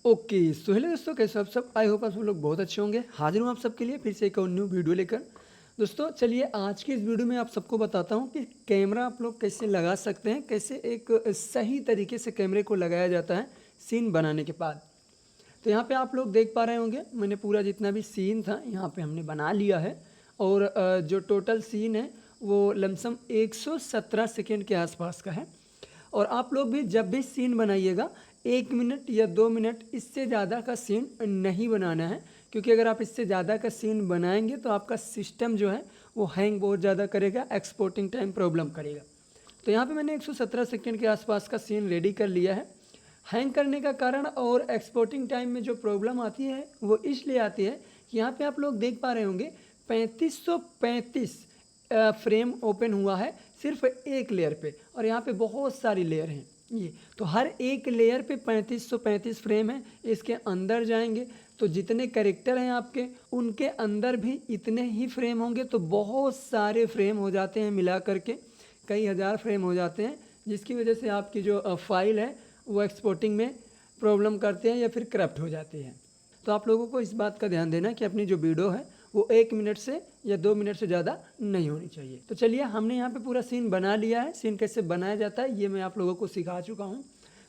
Okay, so hello दोस्तों, कैसे हो आप सब? आई होप आप सब लोग बहुत अच्छे होंगे। हाजिर हूँ आप सबके लिए फिर से एक और न्यू वीडियो लेकर। दोस्तों चलिए आज की इस वीडियो में आप सबको बताता हूँ कि कैमरा आप लोग कैसे लगा सकते हैं, कैसे एक सही तरीके से कैमरे को लगाया जाता है सीन बनाने के बाद। तो यहाँ पे आप लोग देख पा रहे होंगे, मैंने पूरा जितना भी सीन था यहाँ पे हमने बना लिया है। और जो टोटल सीन है वो लमसम 117 सेकेंड के आसपास का है। और आप लोग भी जब भी सीन बनाइएगा 1 मिनट या 2 मिनट, इससे ज़्यादा का सीन नहीं बनाना है, क्योंकि अगर आप इससे ज़्यादा का सीन बनाएंगे तो आपका सिस्टम जो है वो हैंग बहुत ज़्यादा करेगा, एक्सपोर्टिंग टाइम प्रॉब्लम करेगा। तो यहाँ पे मैंने 117 सेकेंड के आसपास का सीन रेडी कर लिया है। हैंग करने का कारण और एक्सपोर्टिंग टाइम में जो प्रॉब्लम आती है वो इसलिए आती है कि यहाँ पे आप लोग देख पा रहे होंगे 3535 फ्रेम ओपन हुआ है सिर्फ एक लेयर पे, और यहाँ पे बहुत सारी लेयर हैं ये। तो हर एक लेयर पे 3535 फ्रेम है। इसके अंदर जाएंगे तो जितने कैरेक्टर हैं आपके, उनके अंदर भी इतने ही फ्रेम होंगे। तो बहुत सारे फ्रेम हो जाते हैं, मिला करके कई हज़ार फ्रेम हो जाते हैं, जिसकी वजह से आपकी जो फाइल है वो एक्सपोर्टिंग में प्रॉब्लम करते हैं या फिर करप्ट हो जाती है। तो आप लोगों को इस बात का ध्यान देना कि अपनी जो वीडियो है वो 1 मिनट से या 2 मिनट से ज़्यादा नहीं होनी चाहिए। तो चलिए हमने यहाँ पे पूरा सीन बना लिया है। सीन कैसे बनाया जाता है ये मैं आप लोगों को सिखा चुका हूँ।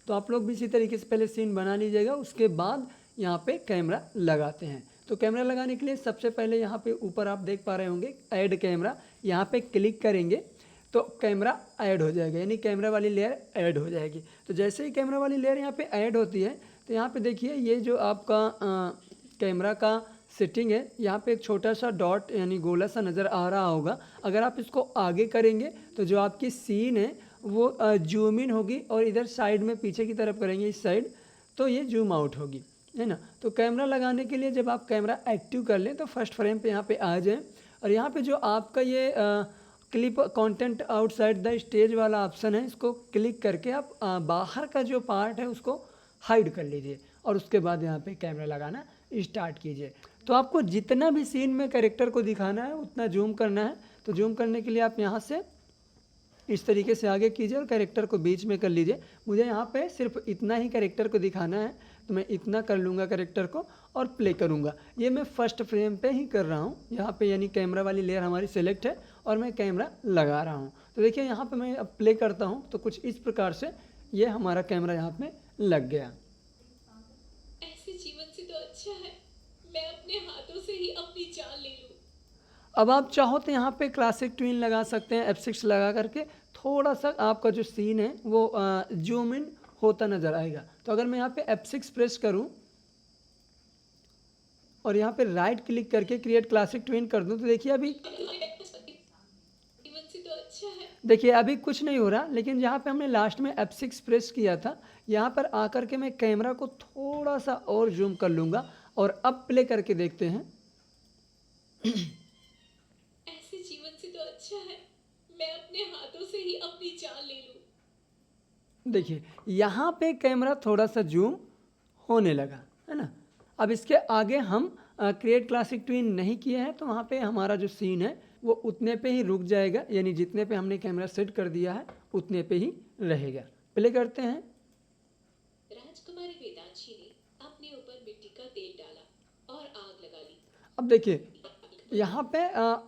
तो आप लोग भी इसी तरीके से पहले सीन बना लीजिएगा, उसके बाद यहाँ पे कैमरा लगाते हैं। तो कैमरा लगाने के लिए सबसे पहले यहाँ पे ऊपर आप देख पा रहे होंगे ऐड कैमरा, यहाँ पे क्लिक करेंगे तो कैमरा ऐड हो जाएगा, यानी कैमरा वाली लेयर ऐड हो जाएगी। तो जैसे ही कैमरा वाली लेयर यहाँ पे ऐड होती है तो यहाँ पे देखिए ये जो आपका कैमरा का सेटिंग है, यहाँ पे एक छोटा सा डॉट यानी गोला सा नज़र आ रहा होगा। अगर आप इसको आगे करेंगे तो जो आपकी सीन है वो जूम इन होगी, और इधर साइड में पीछे की तरफ करेंगे इस साइड तो ये जूम आउट होगी, है ना। तो कैमरा लगाने के लिए जब आप कैमरा एक्टिव कर लें तो फर्स्ट फ्रेम पे यहाँ पे आ जाएं, और यहाँ पे जो आपका ये clip content outside the stage वाला ऑप्शन है, इसको क्लिक करके आप बाहर का जो पार्ट है उसको हाइड कर लीजिए, और उसके बाद यहाँ पे कैमरा लगाना स्टार्ट कीजिए। तो आपको जितना भी सीन में कैरेक्टर को दिखाना है उतना जूम करना है। तो जूम करने के लिए आप यहाँ से इस तरीके से आगे कीजिए और कैरेक्टर को बीच में कर लीजिए। मुझे यहाँ पे सिर्फ इतना ही कैरेक्टर को दिखाना है तो मैं इतना कर लूँगा कैरेक्टर को और प्ले करूँगा। ये मैं फर्स्ट फ्रेम पे ही कर रहा हूँ यहाँ पे, यानी कैमरा वाली लेयर हमारी सेलेक्ट है और मैं कैमरा लगा रहा हूँ। तो देखिए यहाँ पे मैं अब प्ले करता हूँ तो कुछ इस प्रकार से ये हमारा कैमरा यहाँ पे लग गया। ऐसे जीवन से तो अच्छा है मैं अपने हाथों से ही अपनी जान ले लूं। अब आप चाहो तो यहाँ पे क्लासिक ट्विन लगा सकते हैं, F6 लगा करके थोड़ा सा आपका जो सीन है वो जूम इन होता नज़र आएगा। तो अगर मैं यहाँ पे F6 प्रेस करूँ और यहाँ पे राइट क्लिक करके क्रिएट क्लासिक ट्विन कर दूँ तो देखिए अभी जीवन से तो अच्छा है। देखिए अभी कुछ नहीं हो रहा, लेकिन यहाँ पे हमने लास्ट में F6 प्रेस किया था, यहाँ पर आकर के मैं कैमरा को थोड़ा सा और जूम कर लूँगा और अब प्ले करके देखते हैं। ऐसे जीवन से तो अच्छा है मैं अपने हाथों से ही अपनी जान ले लूं। देखिए यहाँ पे कैमरा थोड़ा सा जूम होने लगा, है ना। अब इसके आगे हम क्रिएट क्लासिक ट्विन नहीं किए हैं तो वहाँ पे हमारा जो सीन है वो उतने पे ही रुक जाएगा, यानी जितने पे हमने कैमरा सेट कर दिया है उतने पे ही रहेगा। प्ले करते हैं। राजकुमारी वेदांशी ने अपने ऊपर मिट्टी का तेल डाला और आग लगा ली। अब देखिए यहाँ पे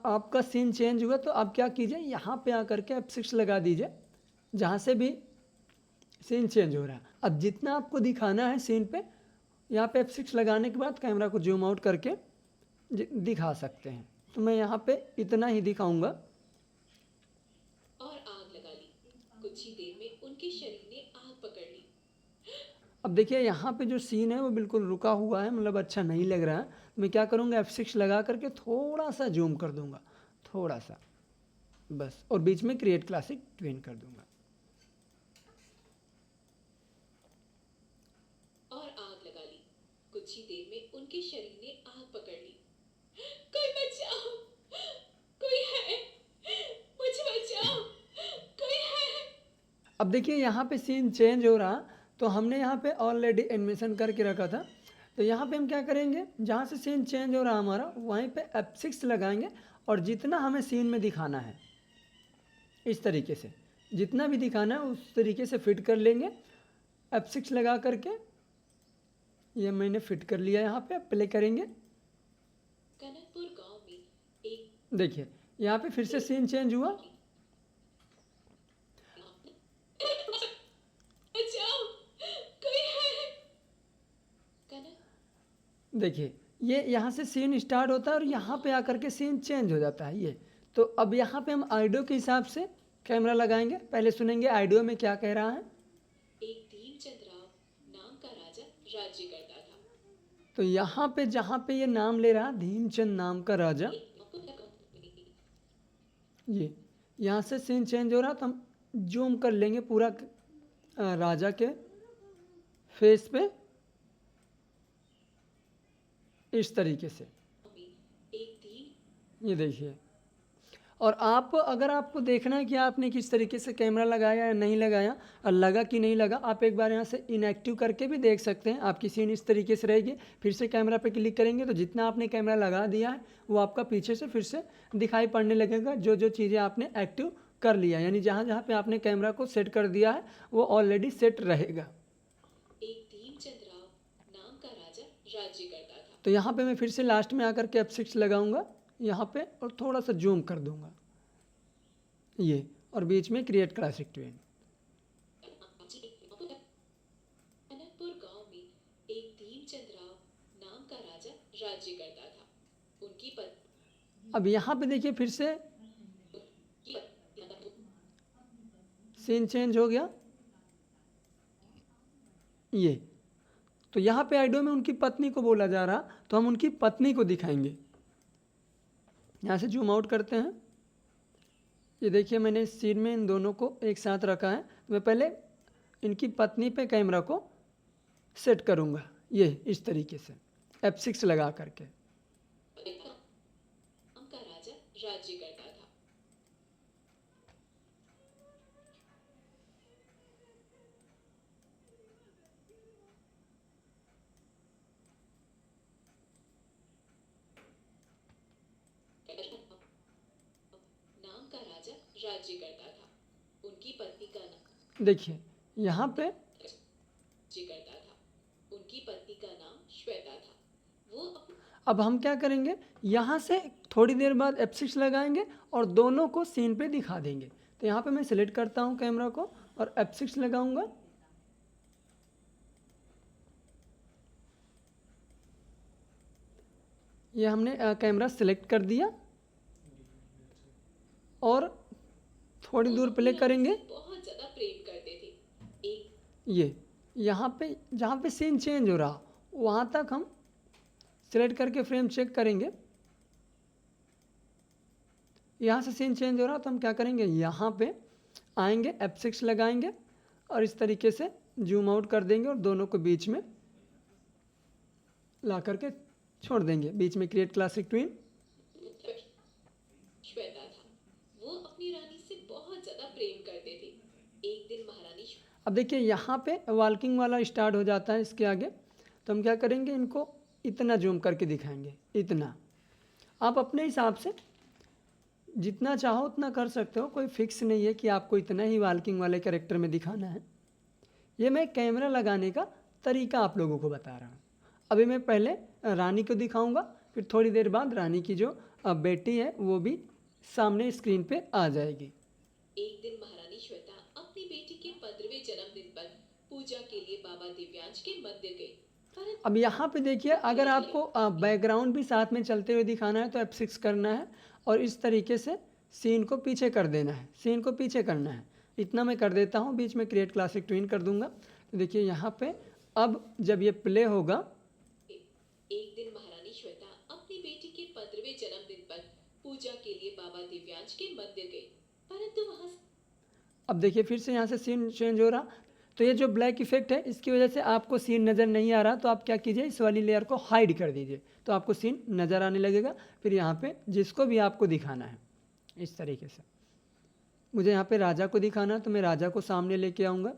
आपका सीन चेंज हुआ, तो आप क्या कीजिए यहाँ पे आकर के F6 लगा दीजिए जहाँ से भी सीन चेंज हो रहा है। अब जितना आपको दिखाना है सीन पे, यहाँ पे F6 लगाने के बाद कैमरा को जूम आउट करके दिखा सकते हैं। तो मैं यहाँ पे इतना ही दिखाऊंगा और आग लगा ली। कुछ ही देर में उनके शरीर ने आग पकड़ ली। अब देखिए यहाँ पे जो सीन है वो बिल्कुल रुका हुआ है, मतलब अच्छा नहीं लग रहा है। मैं क्या करूँगा F6 लगा करके थोड़ा सा जूम कर दूंगा, थोड़ा सा बस, और बीच में क्रिएट क्लासिक ट्विन कर दूंगा। और आग लगा ली। कुछ ही देर में उनके शरीर ने आग पकड़ ली। कोई बचाओ, कोई है, मुझे बचाओ, कोई है। अब देखिए यहाँ पे सीन चेंज हो रहा, तो हमने यहाँ पे ऑलरेडी एनिमेशन करके रखा था। तो यहाँ पे हम क्या करेंगे, जहाँ से सीन चेंज हो रहा हमारा वहीं पे F6 लगाएंगे, और जितना हमें सीन में दिखाना है इस तरीके से जितना भी दिखाना है उस तरीके से फिट कर लेंगे F6 लगा करके। ये मैंने फिट कर लिया यहाँ पे। अब प्ले करेंगे। कनकपुर गांव में एक देखिए यहाँ पे फिर से सीन चेंज हुआ। बचाओ, कोई है। कनक देखिए ये यहाँ से सीन स्टार्ट होता है और यहाँ पे आकर के सीन चेंज हो जाता है ये। तो अब यहाँ पे हम ऑडियो के हिसाब से कैमरा लगाएंगे। पहले सुनेंगे ऑडियो में क्या कह रहा है। एक दीनचंद राव नाम का राजा राज्य करता था। तो यहाँ पे जहाँ पे ये नाम ले रहा धीमचंद नाम का राजा, ये यहाँ से सीन चेंज हो रहा। तो हम जूम कर लेंगे पूरा राजा के फेस पे इस तरीके से। एक दीन ये देखिए। और आप अगर आपको देखना है कि आपने किस तरीके से कैमरा लगाया या नहीं लगाया और लगा कि नहीं लगा, आप एक बार यहाँ से इनएक्टिव करके भी देख सकते हैं। आपकी सीन इस तरीके से रहेगी। फिर से कैमरा पे क्लिक करेंगे तो जितना आपने कैमरा लगा दिया है वो आपका पीछे से फिर से दिखाई पड़ने लगेगा, जो जो चीज़ें आपने एक्टिव कर लिया। यानी जहाँ जहाँ पे आपने कैमरा को सेट कर दिया है वो ऑलरेडी सेट रहेगा। एक दीनचंद राव नाम का राजा राज्य करता था। तो यहाँ पे मैं फिर से लास्ट में आकर के F6 लगाऊंगा यहाँ पे और थोड़ा सा जूम कर दूंगा ये, और बीच में क्रिएट क्लासिक ट्यून। कनकपुर गांव में एक दीनचंद राव नाम का राजा राज्य करता था। उनकी पत्नी अब यहाँ पे देखिए फिर से सीन चेंज हो गया ये। तो यहाँ पे ऑडियो में उनकी पत्नी को बोला जा रहा, तो हम उनकी पत्नी को दिखाएंगे। यहाँ से जूम आउट करते हैं। ये देखिए मैंने इस सीन में इन दोनों को एक साथ रखा है। तो मैं पहले इनकी पत्नी पे कैमरा को सेट करूँगा ये इस तरीके से F6 लगा करके। नाम का राजा राज्य करता था। नाम का राजा राज्य करता था। उनकी पत्नी का नाम देखिए यहाँ पे राज्य करता था। उनकी पत्नी का नाम श्वेता था। वो अब हम क्या करेंगे, यहाँ से थोड़ी देर बाद F6 लगाएंगे और दोनों को सीन पे दिखा देंगे। तो यहाँ पे मैं सिलेक्ट करता हूँ कैमरा को और F6 लगाऊंगा। ये हमने कैमरा सिलेक्ट कर दिया और थोड़ी दूर प्ले करेंगे। बहुत ज्यादा प्रेम करते थे। एक ये यहाँ पे जहाँ पे सीन चेंज हो रहा वहाँ तक हम सिलेक्ट करके फ्रेम चेक करेंगे। यहाँ से सीन चेंज हो रहा तो हम क्या करेंगे, यहाँ पे आएंगे F6 लगाएंगे और इस तरीके से जूम आउट कर देंगे और दोनों को बीच में ला करके छोड़ देंगे। बीच में क्रिएट क्लासिक ट्विन। श्वेता था। वो अपनी रानी से बहुत ज्यादा प्रेम करते थे। एक दिन महारानी अब देखिए यहाँ पे वॉल्किंग वाला स्टार्ट हो जाता है इसके आगे। तो हम क्या करेंगे, इनको इतना जूम करके दिखाएंगे। इतना आप अपने हिसाब से जितना चाहो उतना कर सकते हो, कोई फिक्स नहीं है कि आपको इतना ही वॉल्किंग वाले कैरेक्टर में दिखाना है। ये मैं कैमरा लगाने का तरीका आप लोगों को बता रहा हूँ। अभी मैं पहले रानी को दिखाऊंगा, फिर थोड़ी देर बाद रानी की जो बेटी है वो भी सामने स्क्रीन पे आ जाएगी। एक दिन महारानी श्वेता अपनी बेटी के 15वें जन्मदिन पर पूजा के लिए बाबा दिव्यांश के मंदिर गई। परंतु अब यहाँ पे देखिए, अगर आपको बैकग्राउंड भी साथ में चलते हुए दिखाना है तो F6 करना है और इस तरीके से सीन को पीछे कर देना है। सीन को पीछे करना है, इतना मैं कर देता हूँ। बीच में क्रिएट क्लासिक ट्विन कर दूंगा। तो देखिए यहाँ पे अब जब ये प्ले होगा, एक दिन महारानी श्वेता अपनी बेटी के 15वें जन्मदिन पर पूजा के लिए बाबा दिव्यांश के मंदिर गई। परंतु वहां अब देखिए फिर से यहाँ से सीन चेंज हो रहा। तो ये जो ब्लैक इफेक्ट है इसकी वजह से आपको सीन नज़र नहीं आ रहा, तो आप क्या कीजिए, इस वाली लेयर को हाइड कर दीजिए तो आपको सीन नज़र आने लगेगा। फिर यहाँ पे जिसको भी आपको दिखाना है इस तरीके से, मुझे यहाँ पे राजा को दिखाना है तो मैं राजा को सामने लेके आऊँगा।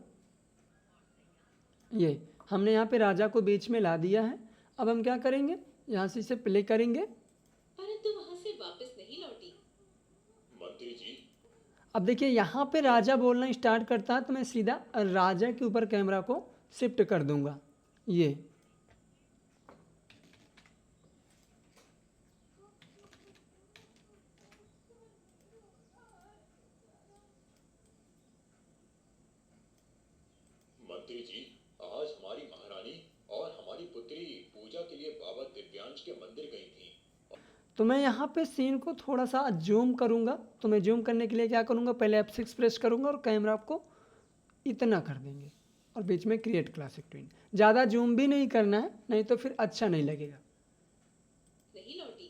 ये हमने यहाँ पे राजा को बीच में ला दिया है। अब हम क्या करेंगे, यहाँ से इसे प्ले करेंगे। परंतु वहां से वापस नहीं लौटी। मंत्री जी, अब देखिए यहाँ पे राजा बोलना स्टार्ट करता है तो मैं सीधा राजा के ऊपर कैमरा को शिफ्ट कर दूंगा। ये तो मैं यहाँ पे सीन को थोड़ा सा जूम करूँगा। तो मैं जूम करने के लिए क्या करूँगा, पहले F6 प्रेस करूँगा और कैमरा को इतना कर देंगे और बीच में क्रिएट क्लासिक ट्विन। ज़्यादा जूम भी नहीं करना है, नहीं तो फिर अच्छा नहीं लगेगा। नहीं लौटी।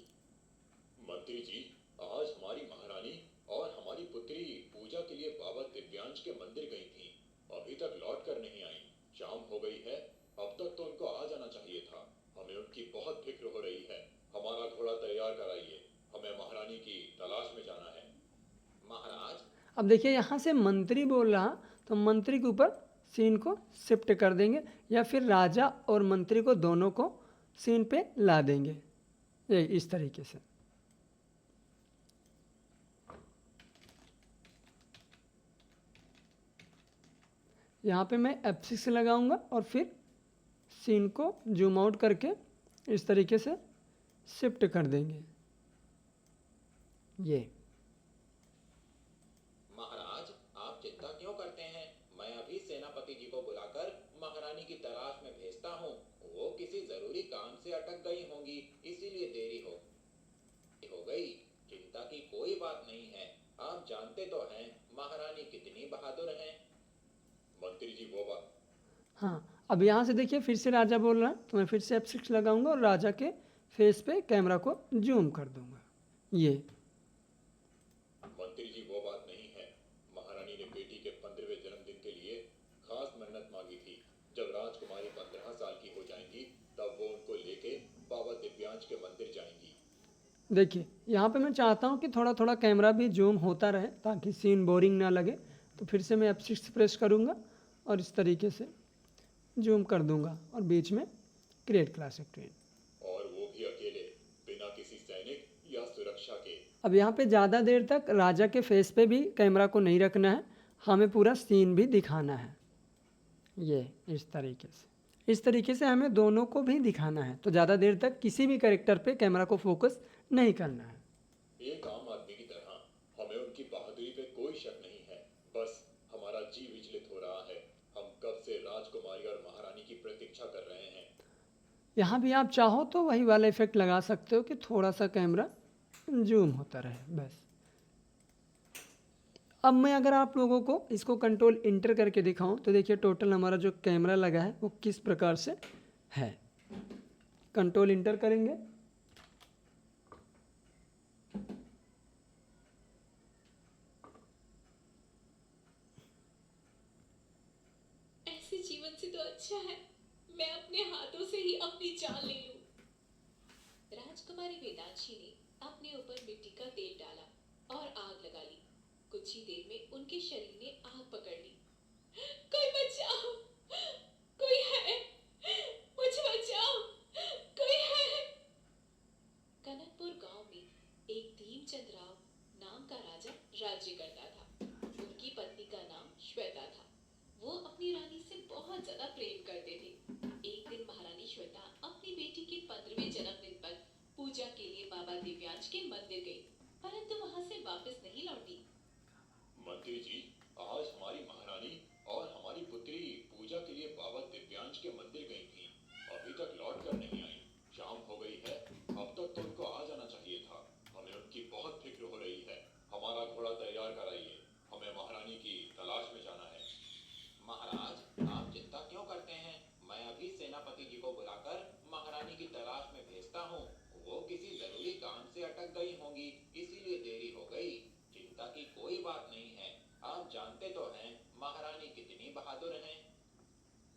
मंत्री जी, आज हमारी महारानी और हमारी पुत्री पूजा के लिए बाबा दिव्यांश के मंदिर गई थी, अभी तक लौट कर नहीं आई। शाम हो गई है, अब तक तो उनको आ जाना चाहिए था। हमें उनकी बहुत फिक्र हो रही है। हमारा घोड़ा तैयार कराइए, हमें महारानी की तलाश में जाना है। महाराज, अब देखिए यहाँ से मंत्री बोल रहा, तो मंत्री के ऊपर सीन को शिफ्ट कर देंगे या फिर राजा और मंत्री को दोनों को सीन पे ला देंगे, ये इस तरीके से। यहाँ पे मैं F6 लगाऊंगा और फिर सीन को जूम आउट करके इस तरीके से शिफ्ट कर देंगे। ये महाराज, आप चिंता क्यों करते हैं? मैं अभी सेनापति जी को बुलाकर महारानी की तलाश में भेजता हूँ। वो किसी जरूरी काम से अटक गई होंगी, इसीलिए देरी हो गई। चिंता की कोई बात नहीं है। आप जानते तो हैं महारानी कितनी बहादुर हैं। मंत्री जी वो बात, हाँ, अब यहाँ से देखिए फिर से राजा बोल रहा है, तो मैं फिर से F6 लगाऊंगा और राजा के फेस पे कैमरा को जूम कर दूंगा। ये मंत्री जी वो बात नहीं है। महारानी ने बेटी के 15वें जन्मदिन के लिए खास मन्नत मांगी थी। जब राजकुमारी 15 साल की हो जाएंगी, तब वो उनको लेके बाबा दिव्यांश के मंदिर जाएंगी। देखिए यहाँ पे मैं चाहता हूँ कि थोड़ा थोड़ा कैमरा भी जूम होता रहे ताकि सीन बोरिंग ना लगे। तो फिर से मैं F6 प्रेस करूँगा और इस तरीके से जूम कर दूंगा और बीच में क्रिएट क्लासिक ट्विन। और वो भी अकेले, बिना किसी सैनिक या सुरक्षा के। अब यहाँ पे ज़्यादा देर तक राजा के फेस पे भी कैमरा को नहीं रखना है, हमें पूरा सीन भी दिखाना है। ये इस तरीके से हमें दोनों को भी दिखाना है। तो ज़्यादा देर तक किसी भी कैरेक्टर पे कैमरा को फोकस नहीं करना है। एक आम आदमी की तरह हमें उनकी बहादुरी पे कोई शक नहीं है। बस हमारा जी विचलित हो रहा है। हम कब से राजकुमारी और महारानी की प्रतीक्षा कर रहे हैं। यहाँ भी आप चाहो तो वही वाला इफेक्ट लगा सकते हो कि थोड़ा सा कैमरा जूम होता रहे बस। अब मैं अगर आप लोगों को इसको कंट्रोल इंटर करके दिखाऊं तो देखिए टोटल हमारा जो कैमरा लगा है वो किस प्रकार से है। कंट्रोल इंटर करेंगे, ऐसे जीवन से तो अच्छा है मैं अपने हाथों से ही अपनी जान ले लूं। राजकुमारी वेदांशी ने अपने ऊपर मिट्टी का तेल डाला और आग लगा ली। कुछ ही देर में उनके शरीर ने आग पकड़ ली। कोई बचाओ, कोई है, मुझे बचाओ, कोई है। कनकपुर गांव में एक धीमचंद राव नाम का राजा राज्य करता था। उनकी पत्नी का नाम श्वेता था। वो अपनी रानी से बहुत ज्यादा प्रेम करते थे। एक दिन महारानी श्वेता अपनी बेटी के 15वें जन्मदिन पर पूजा के लिए बाबा दिव्यांश के मंदिर गई, परंतु वहां से वापस नहीं लौटी। मंत्री जी, आज हमारी महारानी और हमारी पुत्री पूजा के लिए बाबा दिव्यांश के मंदिर गई थी, अभी तक लौट कर नहीं आई। शाम हो गई है, अब तक तो उनको आ जाना चाहिए था। हमें उनकी बहुत फिक्र हो रही है। हमारा घोड़ा तैयार कराइए, हमें महारानी की तलाश में जाना है। महाराज, आप चिंता क्यों करते हैं? मैं अभी सेनापति जी को बुलाकर महारानी की तलाश में भेजता हूँ। वो किसी जरूरी काम से अटक गई होंगी, इसीलिए देरी हो गई। चिंता की कोई बात नहीं है। आप जानते तो हैं महारानी कितनी बहादुर हैं।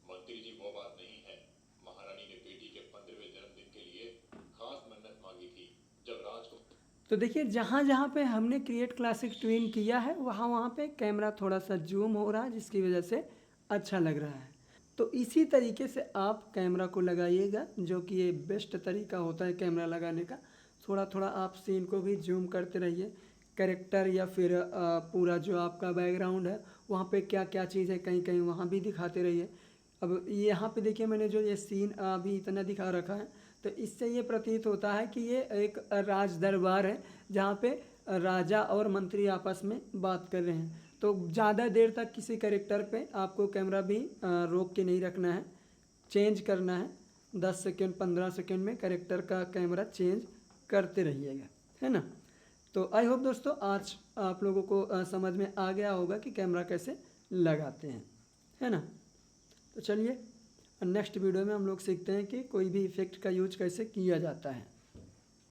मंत्री जी वो बात नहीं है। महारानी ने बेटी के 15वें जन्मदिन के लिए खास मन्नत मांगी थी। जब राजकुमार तो देखिए जहाँ जहाँ पे हमने क्रिएट क्लासिक ट्विन किया है वहाँ वहाँ पे कैमरा थोड़ा सा जूम हो रहा है, जिसकी वजह से अच्छा लग रहा है। तो इसी तरीके से आप कैमरा को लगाइएगा, जो कि ये बेस्ट तरीका होता है कैमरा लगाने का। थोड़ा थोड़ा आप सीन को भी जूम करते रहिए, कैरेक्टर या फिर पूरा जो आपका बैकग्राउंड है वहाँ पे क्या क्या चीज़ है कहीं कहीं वहाँ भी दिखाते रहिए। अब यहाँ पे देखिए मैंने जो ये सीन अभी इतना दिखा रखा है, तो इससे ये प्रतीत होता है कि ये एक राज दरबार है जहाँ पे राजा और मंत्री आपस में बात कर रहे हैं। तो ज़्यादा देर तक किसी कैरेक्टर पे आपको कैमरा भी रोक के नहीं रखना है, चेंज करना है। 10 सेकेंड 15 सेकेंड में कैरेक्टर का कैमरा चेंज करते रहिएगा, है ना। तो आई होप दोस्तों आज आप लोगों को समझ में आ गया होगा कि कैमरा कैसे लगाते हैं, है ना। तो चलिए नेक्स्ट वीडियो में हम लोग सीखते हैं कि कोई भी इफ़ेक्ट का यूज कैसे किया जाता है।